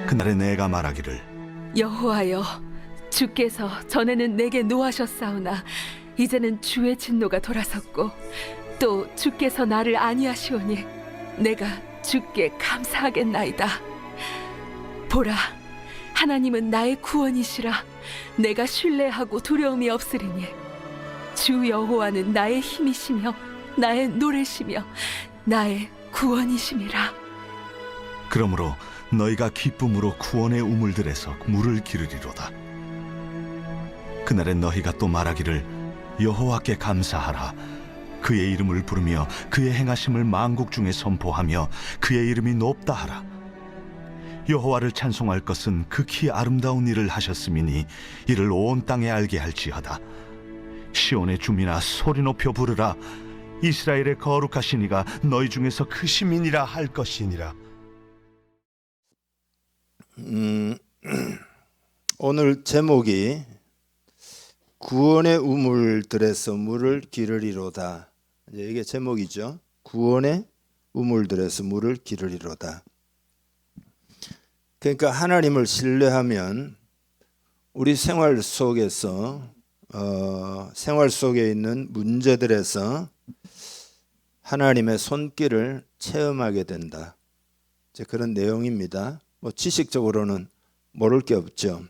그날에 내가 말하기를 여호와여, 주께서 전에는 내게 노하셨사오나 이제는 주의 진노가 돌아섰고 또 주께서 나를 아니하시오니 내가 주께 감사하겠나이다. 보라, 하나님은 나의 구원이시라. 내가 신뢰하고 두려움이 없으리니 주 여호와는 나의 힘이시며 나의 노래시며 나의 구원이심이라. 그러므로 너희가 기쁨으로 구원의 우물들에서 물을 기르리로다. 그날에 너희가 또 말하기를 여호와께 감사하라. 그의 이름을 부르며 그의 행하심을 만국 중에 선포하며 그의 이름이 높다 하라. 여호와를 찬송할 것은 극히 아름다운 일을 하셨음이니 이를 온 땅에 알게 할지어다. 시온의 주민아, 소리 높여 부르라. 이스라엘의 거룩하신 이가 너희 중에서 크심이니라 할 것이니라. 오늘 제목이 구원의 우물들에서 물을 기르리로다. 이게 제목이죠. 구원의 우물들에서 물을 기르리로다. 그러니까 하나님을 신뢰하면 우리 생활 속에서 생활 속에 있는 문제들에서 하나님의 손길을 체험하게 된다. 이제 그런 내용입니다. 지식적으로는 모를 게 없죠.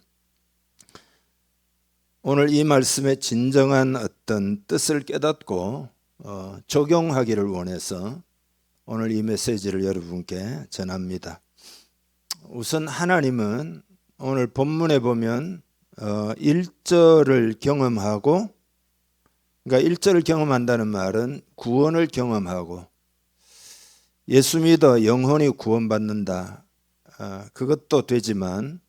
오늘 이 말씀의 진정한 어떤 뜻을 깨닫고 적용하기를 원해서 오늘 이 메시지를 여러분께 전합니다. 우선 하나님은 오늘 본문에 보면 1절을 경험하고, 그러니까 1절을 경험한다는 말은 구원을 경험하고 예수 믿어 영혼이 구원받는다. 그것도 되지만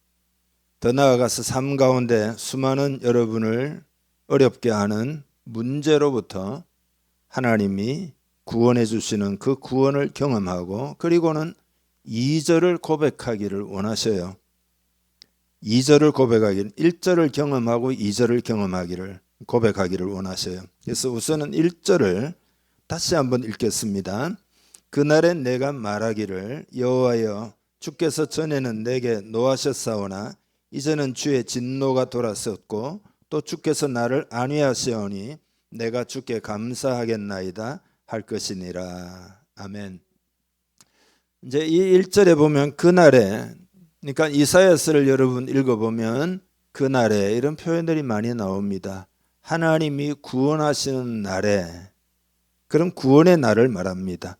더 나아가서 삶 가운데 수많은 여러분을 어렵게 하는 문제로부터 하나님이 구원해 주시는 그 구원을 경험하고, 그리고는 2절을 고백하기를 원하셔요. 2절을 고백하기를, 1절을 경험하고 2절을 경험하기를 고백하기를 원하셔요. 그래서 우선은 1절을 다시 한번 읽겠습니다. 그날에 내가 말하기를 여호와여, 주께서 전에는 내게 노하셨사오나 이제는 주의 진노가 돌아섰고 또 주께서 나를 안위하시오니 내가 주께 감사하겠나이다 할 것이니라. 아멘. 이제 이 1절에 보면 그날에, 그러니까 이사야서를 여러분 읽어보면 그날에 이런 표현들이 많이 나옵니다. 하나님이 구원하시는 날에, 그럼 구원의 날을 말합니다.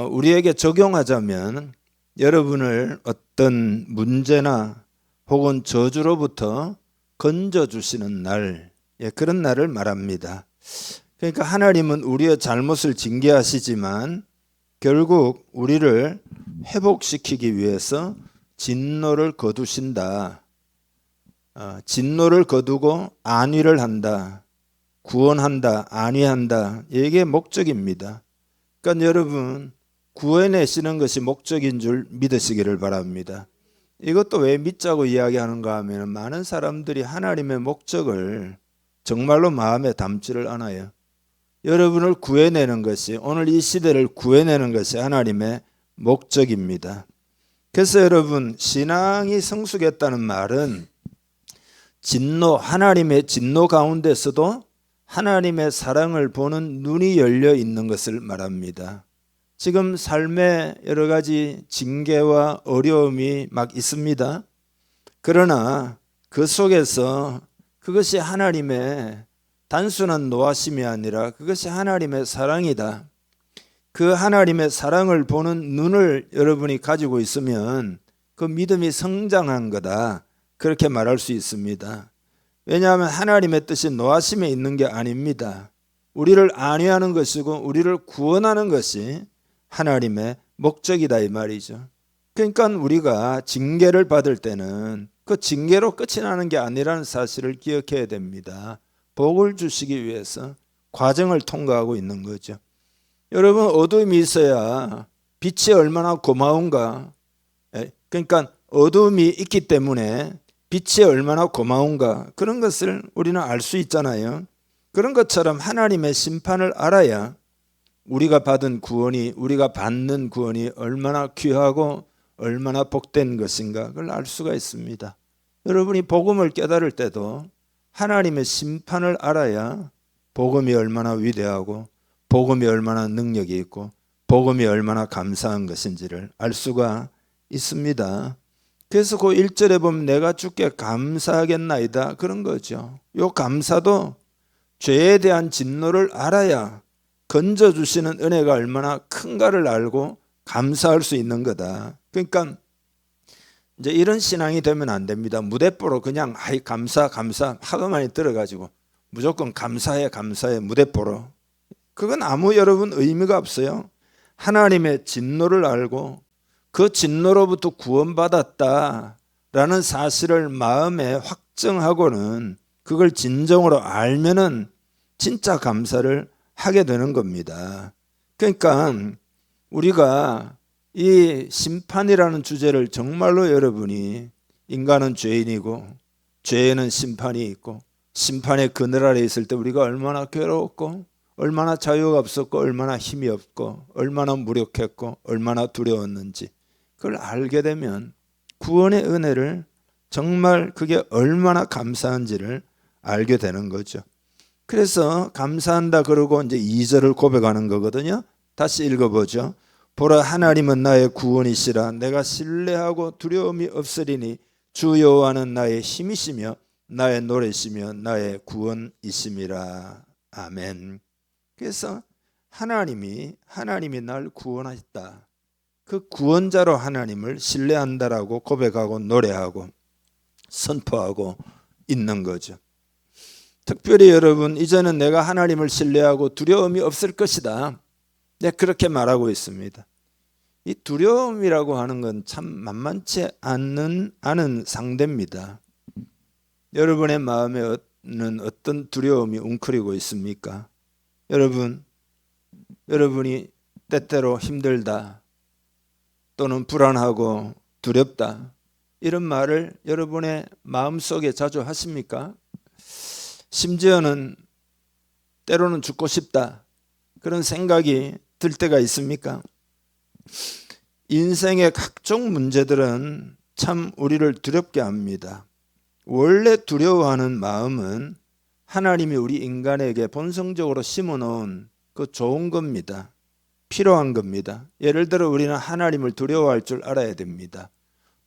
우리에게 적용하자면 여러분을 어떤 문제나 혹은 저주로부터 건져주시는 날, 그런 날을 말합니다. 그러니까 하나님은 우리의 잘못을 징계하시지만 결국 우리를 회복시키기 위해서 진노를 거두신다. 진노를 거두고 안위를 한다. 구원한다. 안위한다. 이게 목적입니다. 그러니까 여러분, 구해내시는 것이 목적인 줄 믿으시기를 바랍니다. 이것도 왜 믿자고 이야기하는가 하면 많은 사람들이 하나님의 목적을 정말로 마음에 담지를 않아요. 여러분을 구해내는 것이, 오늘 이 시대를 구해내는 것이 하나님의 목적입니다. 그래서 여러분, 신앙이 성숙했다는 말은 진노, 하나님의 진노 가운데서도 하나님의 사랑을 보는 눈이 열려 있는 것을 말합니다. 지금 삶에 여러 가지 징계와 어려움이 막 있습니다. 그러나 그 속에서 그것이 하나님의 단순한 노하심이 아니라 그것이 하나님의 사랑이다. 그 하나님의 사랑을 보는 눈을 여러분이 가지고 있으면 그 믿음이 성장한 거다. 그렇게 말할 수 있습니다. 왜냐하면 하나님의 뜻이 노하심에 있는 게 아닙니다. 우리를 안위하는 것이고 우리를 구원하는 것이 하나님의 목적이다 이 말이죠. 그러니까 우리가 징계를 받을 때는 그 징계로 끝이 나는 게 아니라는 사실을 기억해야 됩니다. 복을 주시기 위해서 과정을 통과하고 있는 거죠. 여러분, 어둠이 있어야 빛이 얼마나 고마운가. 그러니까 어둠이 있기 때문에 빛이 얼마나 고마운가, 그런 것을 우리는 알 수 있잖아요. 그런 것처럼 하나님의 심판을 알아야 우리가 받은 구원이, 우리가 받는 구원이 얼마나 귀하고 얼마나 복된 것인가 그걸 알 수가 있습니다. 여러분이 복음을 깨달을 때도 하나님의 심판을 알아야 복음이 얼마나 위대하고 복음이 얼마나 능력이 있고 복음이 얼마나 감사한 것인지를 알 수가 있습니다. 그래서 그 1절에 보면 내가 주께 감사하겠나이다 그런 거죠. 요 감사도 죄에 대한 진노를 알아야 건져주시는 은혜가 얼마나 큰가를 알고 감사할 수 있는 거다. 그러니까 이제 이런 신앙이 되면 안 됩니다. 무대뽀로 그냥 아이 감사 하도 많이 들어가지고 무조건 감사해 무대뽀로. 그건 아무 여러분 의미가 없어요. 하나님의 진노를 알고 그 진노로부터 구원받았다라는 사실을 마음에 확정하고는 그걸 진정으로 알면은 진짜 감사를 하게 되는 겁니다. 그러니까 우리가 이 심판이라는 주제를 정말로 여러분이 인간은 죄인이고 죄에는 심판이 있고 심판의 그늘 아래 있을 때 우리가 얼마나 괴로웠고 얼마나 자유가 없었고 얼마나 힘이 없고 얼마나 무력했고 얼마나 두려웠는지 그걸 알게 되면 구원의 은혜를 정말 그게 얼마나 감사한지를 알게 되는 거죠. 그래서 감사한다 그러고 이제 2절을 고백하는 거거든요. 다시 읽어보죠. 보라 하나님은 나의 구원이시라 내가 신뢰하고 두려움이 없으리니 주 여호와는 나의 힘이시며 나의 노래시며 나의 구원이심이라. 아멘. 그래서 하나님이 날 구원하셨다. 그 구원자로 하나님을 신뢰한다라고 고백하고 노래하고 선포하고 있는 거죠. 특별히 여러분 이제는 내가 하나님을 신뢰하고 두려움이 없을 것이다. 네, 그렇게 말하고 있습니다. 이 두려움이라고 하는 건 참 만만치 않은 상대입니다. 여러분의 마음에는 어떤 두려움이 웅크리고 있습니까? 여러분이 때때로 힘들다 또는 불안하고 두렵다 이런 말을 여러분의 마음속에 자주 하십니까? 심지어는 때로는 죽고 싶다 그런 생각이 들 때가 있습니까? 인생의 각종 문제들은 참 우리를 두렵게 합니다. 원래 두려워하는 마음은 하나님이 우리 인간에게 본성적으로 심어놓은 그 좋은 겁니다. 필요한 겁니다. 예를 들어 우리는 하나님을 두려워할 줄 알아야 됩니다.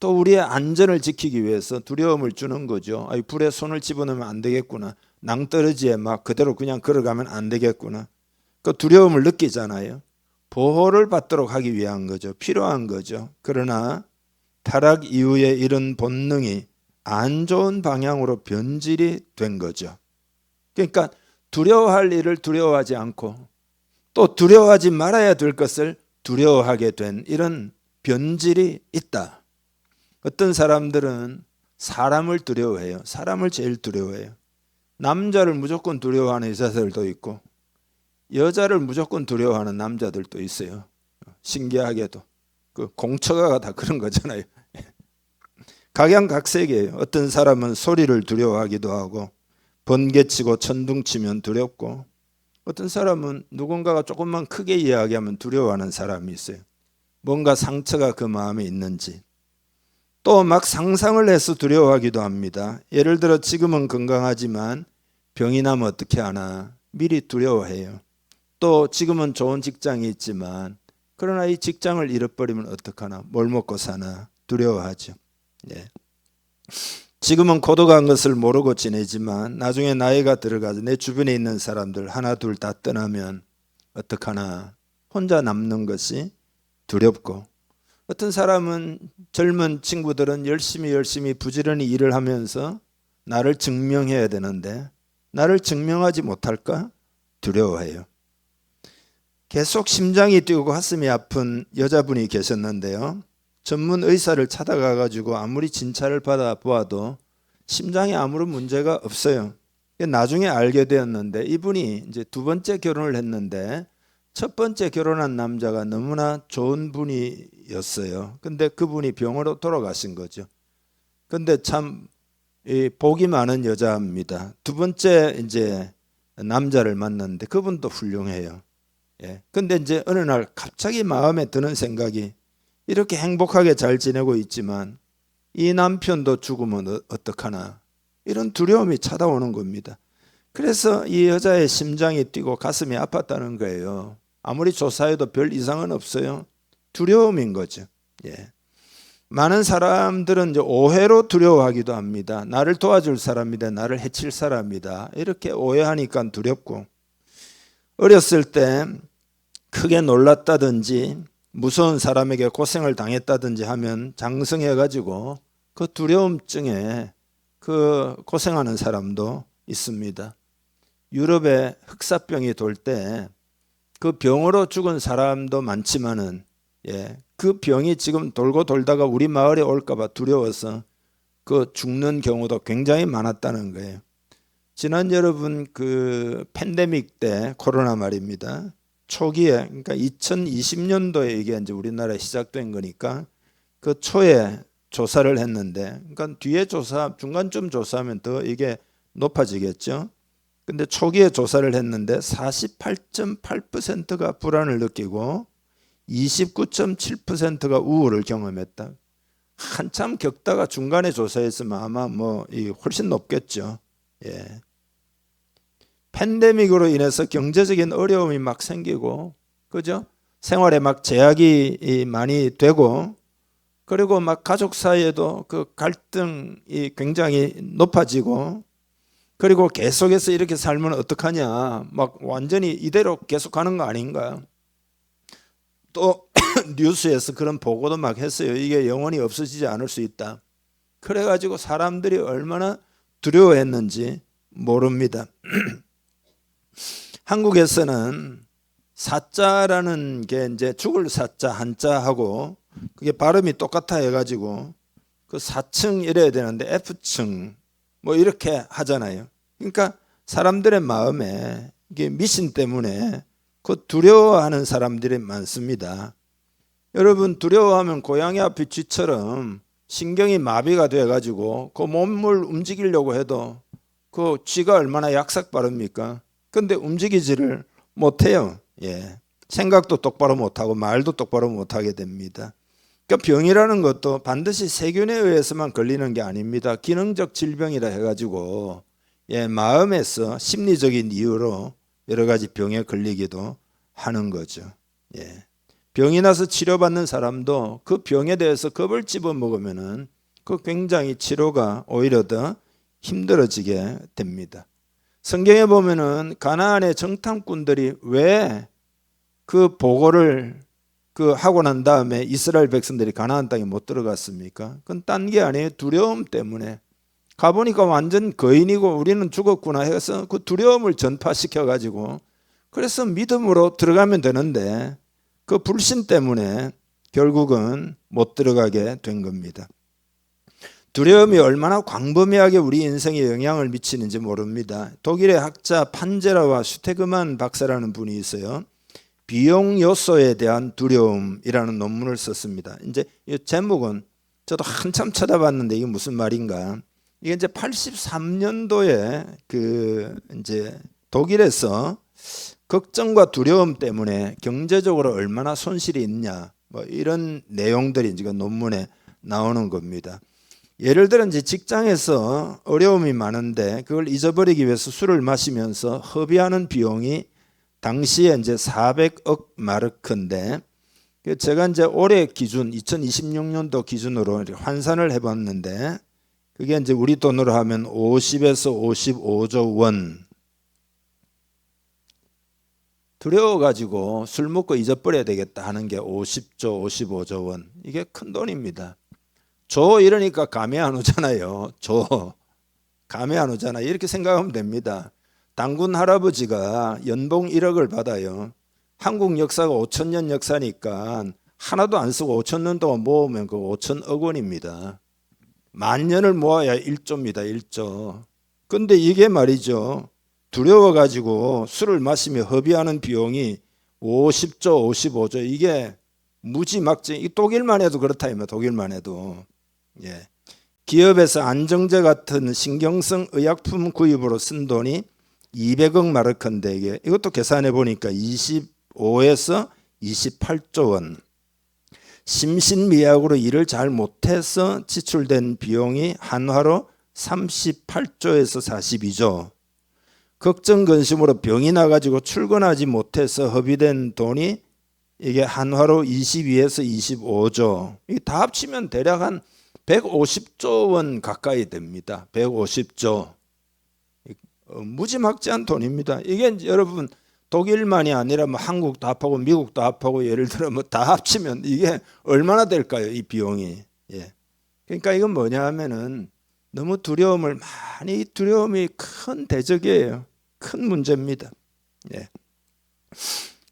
또 우리의 안전을 지키기 위해서 두려움을 주는 거죠. 불에 손을 집어넣으면 안 되겠구나. 낭떠러지에 막 그대로 그냥 걸어가면 안 되겠구나. 그 두려움을 느끼잖아요. 보호를 받도록 하기 위한 거죠. 필요한 거죠. 그러나 타락 이후에 이런 본능이 안 좋은 방향으로 변질이 된 거죠. 그러니까 두려워할 일을 두려워하지 않고 또 두려워하지 말아야 될 것을 두려워하게 된 이런 변질이 있다. 어떤 사람들은 사람을 두려워해요. 사람을 제일 두려워해요. 남자를 무조건 두려워하는 여자들도 있고 여자를 무조건 두려워하는 남자들도 있어요. 신기하게도 그 공처가가 다 그런 거잖아요. 각양각색이에요. 어떤 사람은 소리를 두려워하기도 하고 번개치고 천둥치면 두렵고 어떤 사람은 누군가가 조금만 크게 이야기하면 두려워하는 사람이 있어요. 뭔가 상처가 그 마음에 있는지. 또 막 상상을 해서 두려워하기도 합니다. 예를 들어 지금은 건강하지만 병이 나면 어떻게 하나 미리 두려워해요. 또 지금은 좋은 직장이 있지만 그러나 이 직장을 잃어버리면 어떡하나 뭘 먹고 사나 두려워하죠. 예. 지금은 고독한 것을 모르고 지내지만 나중에 나이가 들어가서 내 주변에 있는 사람들 하나 둘 다 떠나면 어떡하나 혼자 남는 것이 두렵고 어떤 사람은 젊은 친구들은 열심히 부지런히 일을 하면서 나를 증명해야 되는데 나를 증명하지 못할까 두려워해요. 계속 심장이 뛰고 가슴이 아픈 여자분이 계셨는데요. 전문 의사를 찾아가 가지고 아무리 진찰을 받아보아도 심장에 아무런 문제가 없어요. 나중에 알게 되었는데 이분이 이제 두 번째 결혼을 했는데 첫 번째 결혼한 남자가 너무나 좋은 분이었어요. 근데 그분이 병으로 돌아가신 거죠. 근데 참 복이 많은 여자입니다. 두 번째 이제 남자를 만났는데 그분도 훌륭해요. 예. 근데 이제 어느 날 갑자기 마음에 드는 생각이 이렇게 행복하게 잘 지내고 있지만 이 남편도 죽으면 어떡하나, 이런 두려움이 찾아오는 겁니다. 그래서 이 여자의 심장이 뛰고 가슴이 아팠다는 거예요. 아무리 조사해도 별 이상은 없어요. 두려움인 거죠. 예. 많은 사람들은 이제 오해로 두려워하기도 합니다. 나를 도와줄 사람이다, 나를 해칠 사람이다, 이렇게 오해하니까 두렵고, 어렸을 때 크게 놀랐다든지 무서운 사람에게 고생을 당했다든지 하면 장성해가지고 그 두려움증에 그 고생하는 사람도 있습니다. 유럽에 흑사병이 돌 때 그 병으로 죽은 사람도 많지만은, 그 병이 지금 돌고 돌다가 우리 마을에 올까봐 두려워서 그 죽는 경우도 굉장히 많았다는 거예요. 지난 여러분 그 팬데믹 때, 코로나 말입니다. 초기에, 그러니까 2020년도에 이게 이제 우리나라에 시작된 거니까 그 초에 조사를 했는데, 그러니까 뒤에 중간쯤 조사하면 더 이게 높아지겠죠. 근데 초기에 조사를 했는데 48.8%가 불안을 느끼고 29.7%가 우울을 경험했다. 한참 겪다가 중간에 조사했으면 아마 훨씬 높겠죠. 예. 팬데믹으로 인해서 경제적인 어려움이 막 생기고, 그죠? 생활에 막 제약이 많이 되고, 그리고 막 가족 사이에도 그 갈등이 굉장히 높아지고, 그리고 계속해서 이렇게 살면 어떡하냐, 막 완전히 이대로 계속 가는 거 아닌가. 또 뉴스에서 그런 보고도 막 했어요. 이게 영원히 없어지지 않을 수 있다. 그래가지고 사람들이 얼마나 두려워했는지 모릅니다. 한국에서는 사자라는 게 이제 죽을 사자 한자하고 그게 발음이 똑같아 해가지고 그 4층 이래야 되는데 F층 이렇게 하잖아요. 그러니까 사람들의 마음에 이게 미신 때문에 그 두려워하는 사람들이 많습니다. 여러분, 두려워하면 고양이 앞에 쥐처럼 신경이 마비가 돼가지고 그 몸을 움직이려고 해도 그 쥐가 얼마나 약삭 빠릅니까? 근데 움직이지를 못해요. 예. 생각도 똑바로 못하고 말도 똑바로 못하게 됩니다. 그러니까 병이라는 것도 반드시 세균에 의해서만 걸리는 게 아닙니다. 기능적 질병이라 해가지고 마음에서 심리적인 이유로 여러 가지 병에 걸리기도 하는 거죠. 예. 병이 나서 치료받는 사람도 그 병에 대해서 겁을 집어먹으면은 그 굉장히 치료가 오히려 더 힘들어지게 됩니다. 성경에 보면은 가나안의 정탐꾼들이 왜 그 보고를 하고 난 다음에 이스라엘 백성들이 가나안 땅에 못 들어갔습니까? 그건 딴 게 아니에요. 두려움 때문에. 가보니까 완전 거인이고 우리는 죽었구나 해서 그 두려움을 전파시켜 가지고, 그래서 믿음으로 들어가면 되는데 그 불신 때문에 결국은 못 들어가게 된 겁니다. 두려움이 얼마나 광범위하게 우리 인생에 영향을 미치는지 모릅니다. 독일의 학자 판제라와 슈테그만 박사라는 분이 있어요. 비용 요소에 대한 두려움이라는 논문을 썼습니다. 이제 이 제목은 저도 한참 찾아봤는데 이게 무슨 말인가? 이게 이제 83년도에 이제 독일에서 걱정과 두려움 때문에 경제적으로 얼마나 손실이 있냐, 이런 내용들이 이제 논문에 나오는 겁니다. 예를 들어 이제 직장에서 어려움이 많은데 그걸 잊어버리기 위해서 술을 마시면서 허비하는 비용이 당시에 이제 400억 마르크인데, 제가 이제 올해 기준 2026년도 기준으로 환산을 해봤는데 그게 이제 우리 돈으로 하면 50에서 55조 원. 두려워가지고 술 먹고 잊어버려야 되겠다 하는 게 50조, 55조 원. 이게 큰 돈입니다. 조 이러니까 감이 안 오잖아요. 조 감이 안 오잖아. 이렇게 생각하면 됩니다. 당군 할아버지가 연봉 1억을 받아요. 한국 역사가 5,000년 역사니까 하나도 안 쓰고 5,000년 동안 모으면 그 5,000억 원입니다. 10,000년을 모아야 1조입니다. 1조. 근데 이게 말이죠, 두려워가지고 술을 마시며 허비하는 비용이 50조, 55조, 이게 무지막지. 독일만 해도 그렇다. 독일만 해도. 예. 기업에서 안정제 같은 신경성 의약품 구입으로 쓴 돈이 200억 마르크인데 이것도 계산해 보니까 25에서 28조 원. 심신미약으로 일을 잘 못해서 지출된 비용이 한화로 38조에서 42조. 걱정 근심으로 병이 나가지고 출근하지 못해서 허비된 돈이 이게 한화로 22에서 25조. 이게 다 합치면 대략 한 150조 원 가까이 됩니다. 150조. 무지막지한 돈입니다. 이게 여러분 독일만이 아니라 뭐 한국도 합하고 미국도 합하고 예를 들어 뭐 다 합치면 이게 얼마나 될까요? 이 비용이. 예. 그러니까 이건 뭐냐 하면은 너무 두려움이 큰 대적이에요. 큰 문제입니다. 예.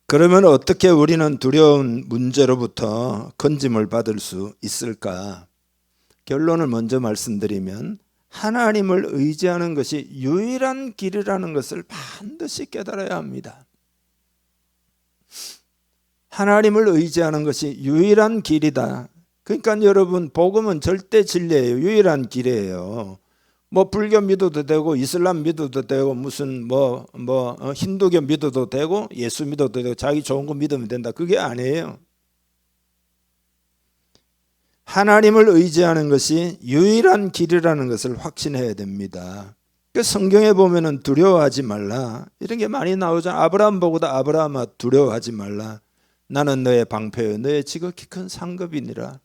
그러면 어떻게 우리는 두려운 문제로부터 건짐을 받을 수 있을까? 결론을 먼저 말씀드리면 하나님을 의지하는 것이 유일한 길이라는 것을 반드시 깨달아야 합니다. 하나님을 의지하는 것이 유일한 길이다. 그러니까 여러분 복음은 절대 진리예요. 유일한 길이에요. 뭐 불교 믿어도 되고 이슬람 믿어도 되고 무슨 힌두교 믿어도 되고 예수 믿어도 되고 자기 좋은 거 믿으면 된다. 그게 아니에요. 하나님을 의지하는 것이 유일한 길이라는 것을 확신해야 됩니다. 그 성경에 보면은 두려워하지 말라 이런 게 많이 나오잖아. 아브라함 보고도 아브라함아 두려워하지 말라. 나는 너의 방패요 너의 지극히 큰 상급이니라.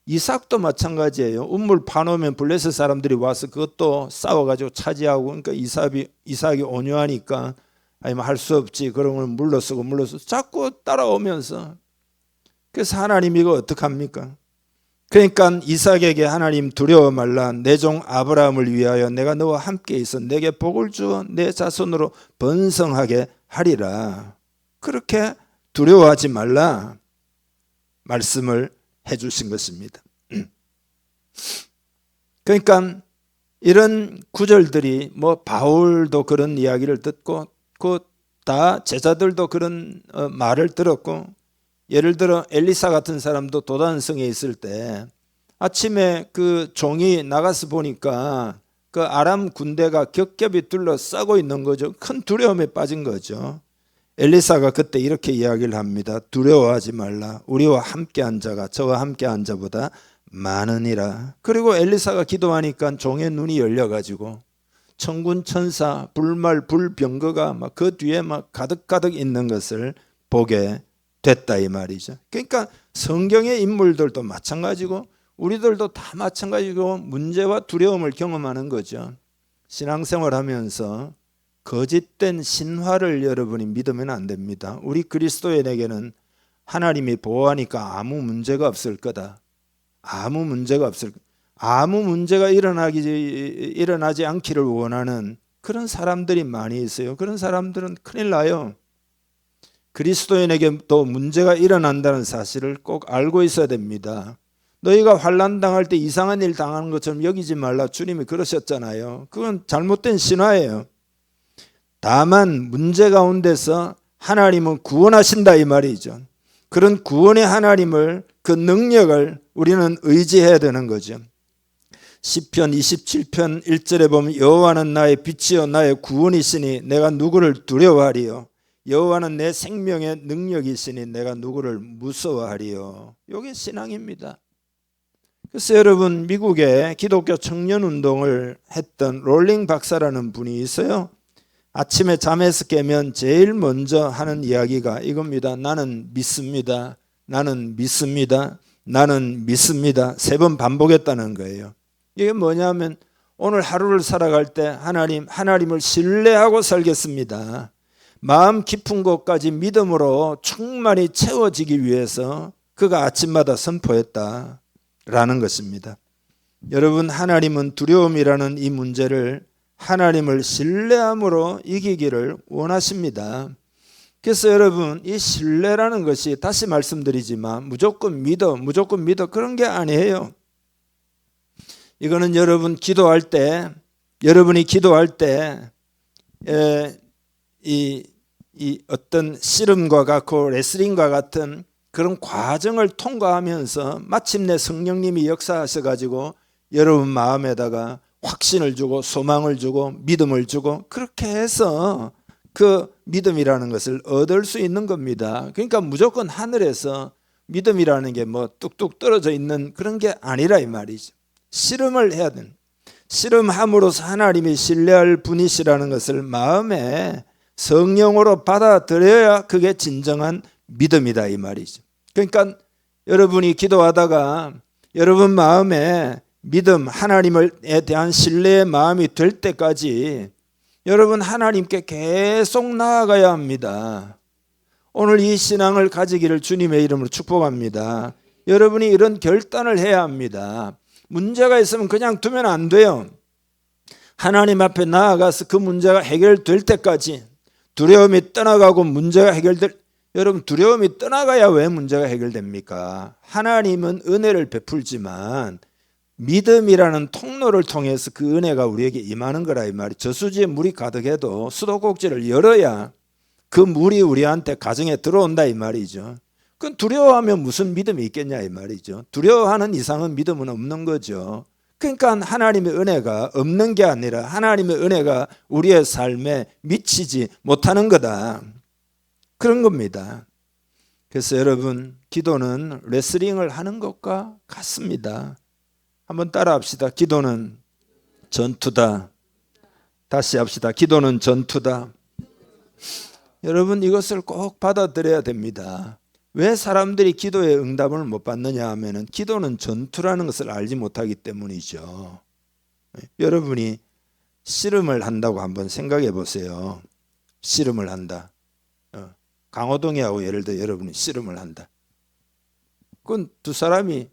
이삭도 마찬가지예요. 우물 파놓으면 블레셋 사람들이 와서 그것도 싸워가지고 차지하고 그러니까 이삭이 온유하니까 아니면 할 수 없지 그러면 물러서고 자꾸 따라오면서 그래서 하나님이 이거 어떡합니까? 그러니까 이삭에게 하나님 두려워 말라 내 종 아브라함을 위하여 내가 너와 함께 있어 내게 복을 주어 내 자손으로 번성하게 하리라. 그렇게 두려워하지 말라 말씀을 해주신 것입니다. 그러니까 이런 구절들이 뭐 바울도 그런 이야기를 듣고 그 다 제자들도 그런 말을 들었고 예를 들어 엘리사 같은 사람도 도단성에 있을 때 아침에 그 종이 나가서 보니까 그 아람 군대가 겹겹이 둘러싸고 있는 거죠. 큰 두려움에 빠진 거죠. 엘리사가 그때 이렇게 이야기를 합니다. 두려워하지 말라. 우리와 함께한 자가 저와 함께한 자보다 많으니라. 그리고 엘리사가 기도하니까 종의 눈이 열려가지고 천군 천사 불말 불병거가 막 그 뒤에 막 가득가득 있는 것을 보게 됐다 이 말이죠. 그러니까 성경의 인물들도 마찬가지고 우리들도 다 마찬가지고 문제와 두려움을 경험하는 거죠. 신앙생활하면서 거짓된 신화를 여러분이 믿으면 안 됩니다. 우리 그리스도인에게는 하나님이 보호하니까 아무 문제가 없을 거다. 아무 문제가 일어나지 않기를 원하는 그런 사람들이 많이 있어요. 그런 사람들은 큰일 나요. 그리스도인에게 또 문제가 일어난다는 사실을 꼭 알고 있어야 됩니다. 너희가 환난 당할 때 이상한 일 당하는 것처럼 여기지 말라. 주님이 그러셨잖아요. 그건 잘못된 신화예요. 다만 문제 가운데서 하나님은 구원하신다 이 말이죠. 그런 구원의 하나님을 그 능력을 우리는 의지해야 되는 거죠. 시편 27편 1절에 보면 여호와는 나의 빛이요 나의 구원이시니 내가 누구를 두려워하리요. 여호와는 내 생명의 능력이시니 내가 누구를 무서워하리요. 이게 신앙입니다. 그래서 여러분 미국에 기독교 청년운동을 했던 롤링 박사라는 분이 있어요. 아침에 잠에서 깨면 제일 먼저 하는 이야기가 이겁니다. 나는 믿습니다. 나는 믿습니다. 나는 믿습니다. 3번 반복했다는 거예요. 이게 뭐냐면 오늘 하루를 살아갈 때 하나님을 신뢰하고 살겠습니다. 마음 깊은 곳까지 믿음으로 충만히 채워지기 위해서 그가 아침마다 선포했다라는 것입니다. 여러분 하나님은 두려움이라는 이 문제를 하나님을 신뢰함으로 이기기를 원하십니다. 그래서 여러분 이 신뢰라는 것이 다시 말씀드리지만 무조건 믿어 그런 게 아니에요. 이거는 여러분이 기도할 때 이 어떤 씨름과 같고 레슬링과 같은 그런 과정을 통과하면서 마침내 성령님이 역사하셔가지고 여러분 마음에다가 확신을 주고 소망을 주고 믿음을 주고 그렇게 해서 그 믿음이라는 것을 얻을 수 있는 겁니다. 그러니까 무조건 하늘에서 믿음이라는 게 뭐 뚝뚝 떨어져 있는 그런 게 아니라 이 말이죠. 씨름을 해야 되는, 씨름함으로써 하나님이 신뢰할 분이시라는 것을 마음에 성령으로 받아들여야 그게 진정한 믿음이다 이 말이죠. 그러니까 여러분이 기도하다가 여러분 마음에 믿음, 하나님에 대한 신뢰의 마음이 될 때까지 여러분 하나님께 계속 나아가야 합니다. 오늘 이 신앙을 가지기를 주님의 이름으로 축복합니다. 여러분이 이런 결단을 해야 합니다. 문제가 있으면 그냥 두면 안 돼요. 하나님 앞에 나아가서 그 문제가 해결될 때까지, 두려움이 떠나가고 문제가 해결될, 여러분 두려움이 떠나가야 왜 문제가 해결됩니까? 하나님은 은혜를 베풀지만 믿음이라는 통로를 통해서 그 은혜가 우리에게 임하는 거라 이 말이. 저수지에 물이 가득해도 수도꼭지를 열어야 그 물이 우리한테 가정에 들어온다 이 말이죠. 그건 두려워하면 무슨 믿음이 있겠냐 이 말이죠. 두려워하는 이상은 믿음은 없는 거죠. 그러니까 하나님의 은혜가 없는 게 아니라 하나님의 은혜가 우리의 삶에 미치지 못하는 거다, 그런 겁니다. 그래서 여러분, 기도는 레슬링을 하는 것과 같습니다. 한번 따라 합시다. 기도는 전투다. 다시 합시다. 기도는 전투다. 여러분, 이것을 꼭 받아들여야 됩니다. 왜 사람들이 기도의 응답을 못 받느냐 하면은 기도는 전투라는 것을 알지 못하기 때문이죠. 여러분이 씨름을 한다고 한번 생각해 보세요. 씨름을 한다. 강호동이하고 예를 들어 여러분이 씨름을 한다. 그건 두 사람이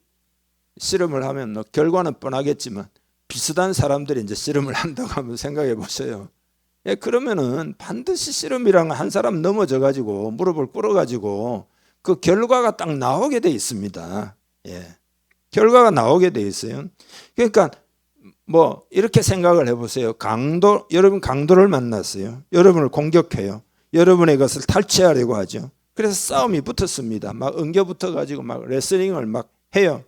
씨름을 하면 뭐 결과는 뻔하겠지만 비슷한 사람들이 이제 씨름을 한다고 한번 생각해 보세요. 그러면은 반드시 씨름이랑 한 사람 넘어져 가지고 무릎을 꿇어 가지고 그 결과가 딱 나오게 돼 있습니다. 결과가 나오게 돼 있어요. 그러니까 뭐 이렇게 생각을 해보세요. 여러분 강도를 만났어요. 여러분을 공격해요. 여러분의 것을 탈취하려고 하죠. 그래서 싸움이 붙었습니다. 막 엉겨 붙어 가지고 막 레슬링을 막 해요.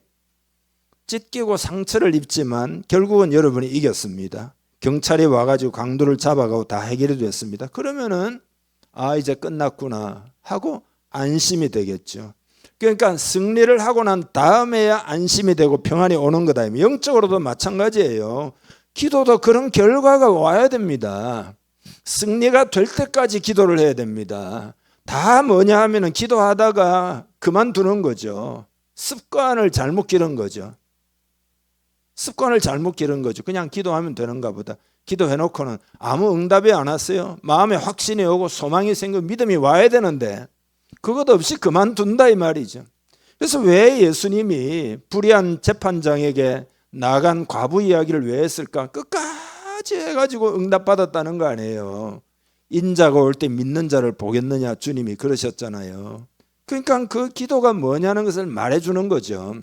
찢기고 상처를 입지만 결국은 여러분이 이겼습니다. 경찰이 와가지고 강도를 잡아가고 다 해결이 됐습니다. 그러면은 이제 끝났구나 하고 안심이 되겠죠. 그러니까 승리를 하고 난 다음에야 안심이 되고 평안이 오는 거다. 영적으로도 마찬가지예요. 기도도 그런 결과가 와야 됩니다. 승리가 될 때까지 기도를 해야 됩니다. 다 뭐냐 하면은 기도하다가 그만두는 거죠. 습관을 잘못 기른 거죠. 습관을 잘못 기른 거죠. 그냥 기도하면 되는가 보다. 기도해놓고는 아무 응답이 안 왔어요. 마음에 확신이 오고 소망이 생기고 믿음이 와야 되는데 그것 없이 그만둔다 이 말이죠. 그래서 왜 예수님이 불의한 재판장에게 나간 과부 이야기를 왜 했을까? 끝까지 해가지고 응답받았다는 거 아니에요. 인자가 올 때 믿는 자를 보겠느냐 주님이 그러셨잖아요. 그러니까 그 기도가 뭐냐는 것을 말해주는 거죠.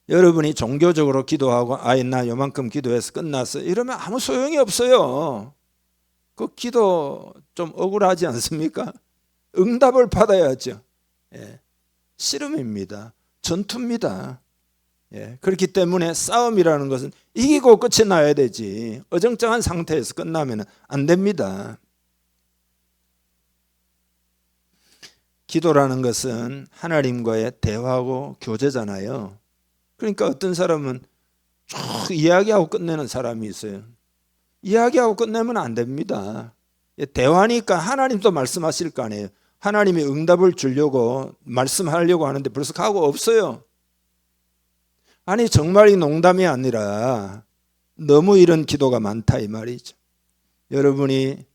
여러분이 종교적으로 기도하고 나 요만큼 기도해서 끝났어 이러면 아무 소용이 없어요. 그 기도 좀 억울하지 않습니까? 응답을 받아야죠. 씨름입니다. 전투입니다. 그렇기 때문에 싸움이라는 것은 이기고 끝이 나야 되지 어정쩡한 상태에서 끝나면 안 됩니다. 기도라는 것은 하나님과의 대화하고 교제잖아요. 그러니까 어떤 사람은 쭉 이야기하고 끝내는 사람이 있어요. 이야기하고 끝내면 안 됩니다. 대화니까 하나님도 말씀하실 거 아니에요. 하나님이 응답을 주려고 말씀하려고 하는데 벌써 가고 없어요. 아니 정말 이 농담이 아니라 너무 이런 기도가 많다 이 말이죠. 여러분이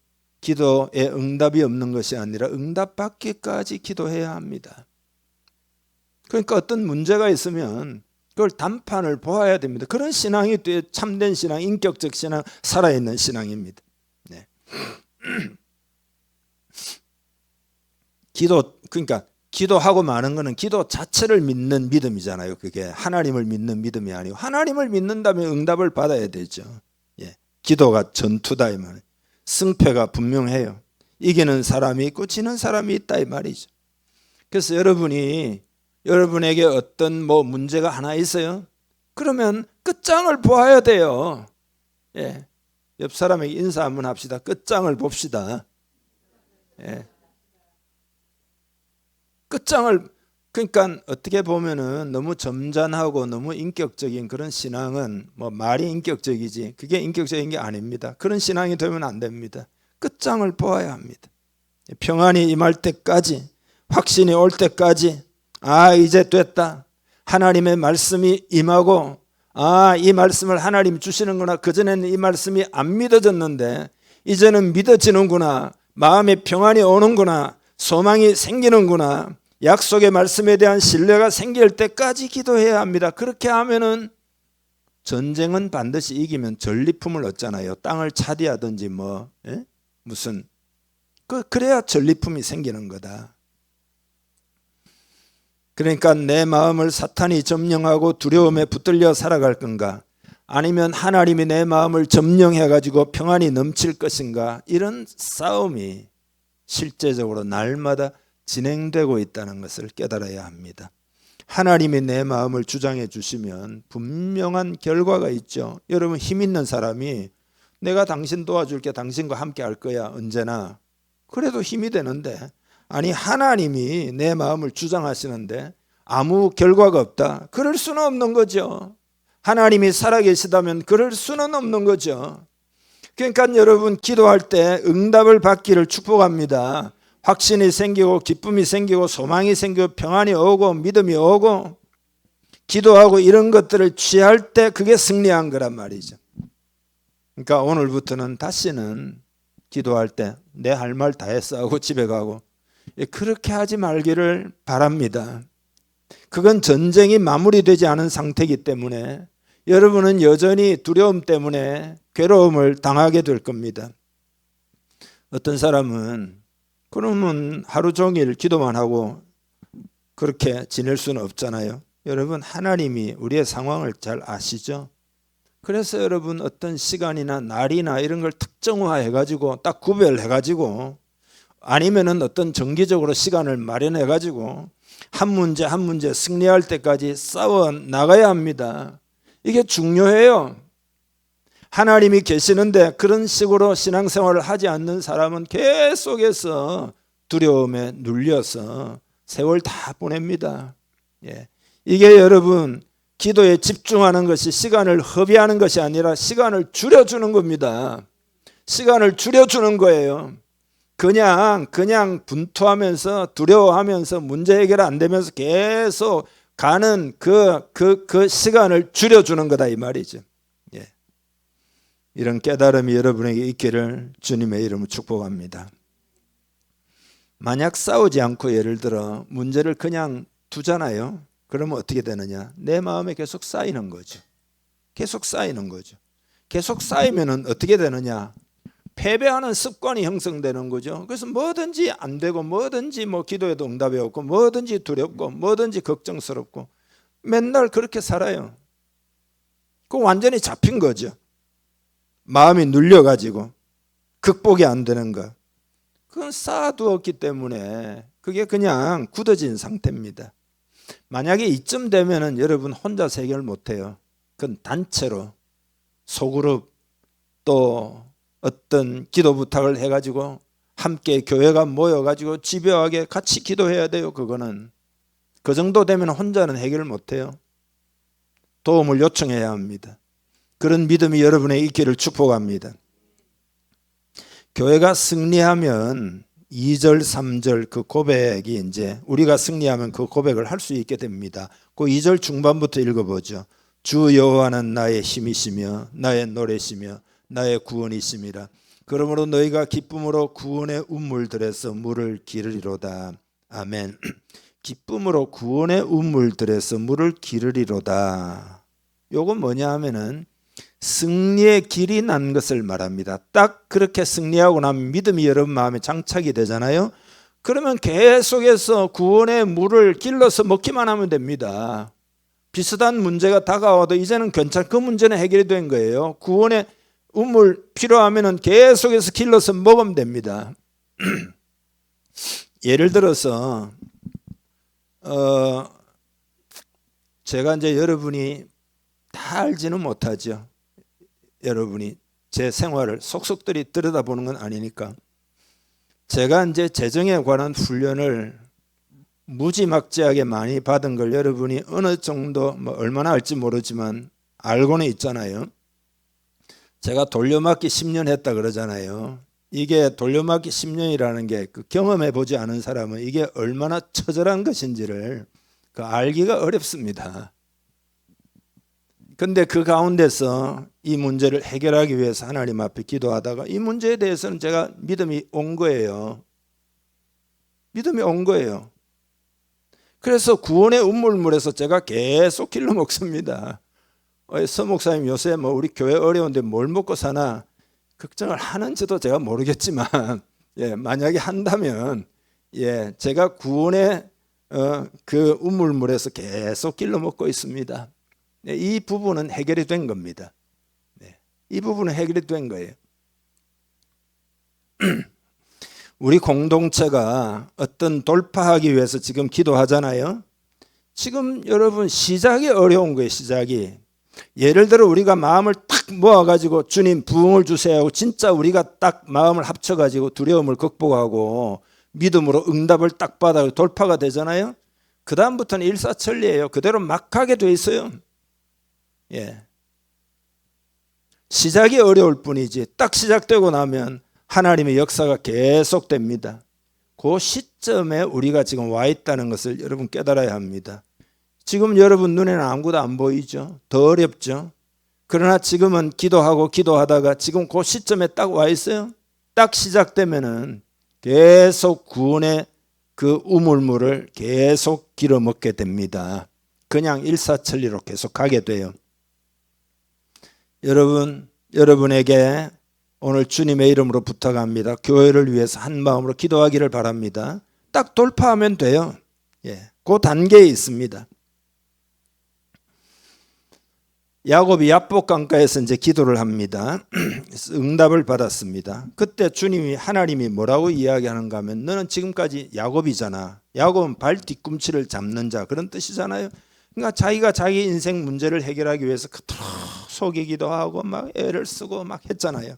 기도에 응답이 없는 것이 아니라 응답받기까지 기도해야 합니다. 그러니까 어떤 문제가 있으면 그걸 단판을 보아야 됩니다. 그런 신앙이 참된 신앙, 인격적 신앙, 살아있는 신앙입니다. 그러니까 기도하고 마는 거는 기도 자체를 믿는 믿음이잖아요. 그게 하나님을 믿는 믿음이 아니고 하나님을 믿는다면 응답을 받아야 되죠. 기도가 전투다 이 말이에요. 승패가 분명해요. 이기는 사람이 있고 지는 사람이 있다 이 말이죠. 그래서 여러분에게 어떤 문제가 하나 있어요. 그러면 끝장을 보아야 돼요. 옆 사람에게 인사 한번 합시다. 끝장을 봅시다. 끝장을 그러니까 어떻게 보면은 너무 점잖하고 너무 인격적인 그런 신앙은 뭐 말이 인격적이지 그게 인격적인 게 아닙니다. 그런 신앙이 되면 안 됩니다. 끝장을 보아야 합니다. 평안이 임할 때까지, 확신이 올 때까지, 이제 됐다. 하나님의 말씀이 임하고 이 말씀을 하나님 주시는구나. 그전에는 이 말씀이 안 믿어졌는데 이제는 믿어지는구나. 마음에 평안이 오는구나. 소망이 생기는구나. 약속의 말씀에 대한 신뢰가 생길 때까지 기도해야 합니다. 그렇게 하면은 전쟁은 반드시 이기면 전리품을 얻잖아요. 땅을 차지하든지 무슨 그래야 전리품이 생기는 거다. 그러니까 내 마음을 사탄이 점령하고 두려움에 붙들려 살아갈 건가? 아니면 하나님이 내 마음을 점령해 가지고 평안이 넘칠 것인가? 이런 싸움이 실제적으로 날마다 진행되고 있다는 것을 깨달아야 합니다. 하나님이 내 마음을 주장해 주시면 분명한 결과가 있죠. 여러분, 힘 있는 사람이 내가 당신 도와줄게, 당신과 함께 할 거야, 언제나. 그래도 힘이 되는데, 아니 하나님이 내 마음을 주장하시는데 아무 결과가 없다. 그럴 수는 없는 거죠. 하나님이 살아계시다면 그럴 수는 없는 거죠. 그러니까 여러분, 기도할 때 응답을 받기를 축복합니다. 확신이 생기고 기쁨이 생기고 소망이 생기고 평안이 오고 믿음이 오고 기도하고 이런 것들을 취할 때 그게 승리한 거란 말이죠. 그러니까 오늘부터는 다시는 기도할 때 내 할 말 다 했어 하고 집에 가고 그렇게 하지 말기를 바랍니다. 그건 전쟁이 마무리되지 않은 상태이기 때문에 여러분은 여전히 두려움 때문에 괴로움을 당하게 될 겁니다. 어떤 사람은 그러면 하루 종일 기도만 하고 그렇게 지낼 수는 없잖아요. 여러분, 하나님이 우리의 상황을 잘 아시죠? 그래서 여러분, 어떤 시간이나 날이나 이런 걸 특정화해 가지고 딱 구별해 가지고 아니면은 어떤 정기적으로 시간을 마련해 가지고 한 문제 한 문제 승리할 때까지 싸워 나가야 합니다. 이게 중요해요. 하나님이 계시는데 그런 식으로 신앙생활을 하지 않는 사람은 계속해서 두려움에 눌려서 세월 다 보냅니다. 이게 여러분, 기도에 집중하는 것이 시간을 허비하는 것이 아니라 시간을 줄여주는 겁니다. 시간을 줄여주는 거예요. 그냥 분투하면서 두려워하면서 문제 해결 안 되면서 계속 가는 그 시간을 줄여주는 거다 이 말이죠. 이런 깨달음이 여러분에게 있기를 주님의 이름으로 축복합니다. 만약 싸우지 않고 예를 들어 문제를 그냥 두잖아요. 그러면 어떻게 되느냐? 내 마음에 계속 쌓이는 거죠. 계속 쌓이는 거죠. 계속 쌓이면은 어떻게 되느냐? 패배하는 습관이 형성되는 거죠. 그래서 뭐든지 안 되고 뭐든지 기도에도 응답이 없고 뭐든지 두렵고 뭐든지 걱정스럽고 맨날 그렇게 살아요. 그 완전히 잡힌 거죠. 마음이 눌려가지고 극복이 안 되는 것. 그건 쌓아두었기 때문에 그게 그냥 굳어진 상태입니다. 만약에 이쯤 되면은 여러분 혼자서 해결 못해요. 그건 단체로 소그룹 또 어떤 기도 부탁을 해가지고 함께 교회가 모여가지고 집요하게 같이 기도해야 돼요. 그거는 그 정도 되면 혼자는 해결 못해요. 도움을 요청해야 합니다. 그런 믿음이 여러분의 있기를 축복합니다. 교회가 승리하면 2절 3절 그 고백이 이제 우리가 승리하면 그 고백을 할 수 있게 됩니다. 그 2절 중반부터 읽어보죠. 주 여호와는 나의 힘이시며 나의 노래시며 나의 구원이심이라. 그러므로 너희가 기쁨으로 구원의 운물들에서 물을 기르리로다. 아멘. 기쁨으로 구원의 운물들에서 물을 기르리로다. 요건 뭐냐 하면은 승리의 길이 난 것을 말합니다. 딱 그렇게 승리하고 나면 믿음이 여러분 마음에 장착이 되잖아요. 그러면 계속해서 구원의 물을 길러서 먹기만 하면 됩니다. 비슷한 문제가 다가와도 이제는 그 문제는 해결이 된 거예요. 구원의 우물 필요하면 계속해서 길러서 먹으면 됩니다. 예를 들어서 제가 이제 여러분이 다 알지는 못하죠. 여러분이 제 생활을 속속들이 들여다보는 건 아니니까 제가 이제 재정에 관한 훈련을 무지막지하게 많이 받은 걸 여러분이 어느 정도 뭐 얼마나 알지 모르지만 알고는 있잖아요. 제가 돌려막기 10년 했다 그러잖아요. 이게 돌려막기 10년이라는 게 그 경험해 보지 않은 사람은 이게 얼마나 처절한 것인지를 그 알기가 어렵습니다. 근데 그 가운데서 이 문제를 해결하기 위해서 하나님 앞에 기도하다가 이 문제에 대해서는 제가 믿음이 온 거예요. 믿음이 온 거예요. 그래서 구원의 우물물에서 제가 계속 길러 먹습니다. 서 목사님 요새 뭐 우리 교회 어려운데 뭘 먹고 사나 걱정을 하는지도 제가 모르겠지만 만약에 한다면 제가 구원의 그 우물물에서 계속 길러 먹고 있습니다. 이 부분은 해결이 된 겁니다. 이 부분은 해결이 된 거예요. 우리 공동체가 어떤 돌파하기 위해서 지금 기도하잖아요. 지금 여러분 시작이 어려운 거예요. 시작이. 예를 들어 우리가 마음을 딱 모아가지고 주님 부흥을 주세요 하고 진짜 우리가 딱 마음을 합쳐가지고 두려움을 극복하고 믿음으로 응답을 딱 받아 돌파가 되잖아요. 그 다음부터는 일사천리예요. 그대로 막 하게 돼 있어요. 시작이 어려울 뿐이지 딱 시작되고 나면 하나님의 역사가 계속됩니다. 그 시점에 우리가 지금 와 있다는 것을 여러분 깨달아야 합니다. 지금 여러분 눈에는 아무것도 안 보이죠. 더 어렵죠. 그러나 지금은 기도하다가 지금 그 시점에 딱 와 있어요. 딱 시작되면은 계속 구원의 그 우물물을 계속 길어먹게 됩니다. 그냥 일사천리로 계속 가게 돼요. 여러분에게 오늘 주님의 이름으로 부탁합니다. 교회를 위해서 한 마음으로 기도하기를 바랍니다. 딱 돌파하면 돼요. 그 단계에 있습니다. 야곱이 야복강가에서 이제 기도를 합니다. 응답을 받았습니다. 그때 하나님이 뭐라고 이야기하는가 하면 너는 지금까지 야곱이잖아. 야곱은 발 뒤꿈치를 잡는 자 그런 뜻이잖아요. 그러니까 자기가 자기 인생 문제를 해결하기 위해서 그토록 속이기도 하고 막 애를 쓰고 막 했잖아요.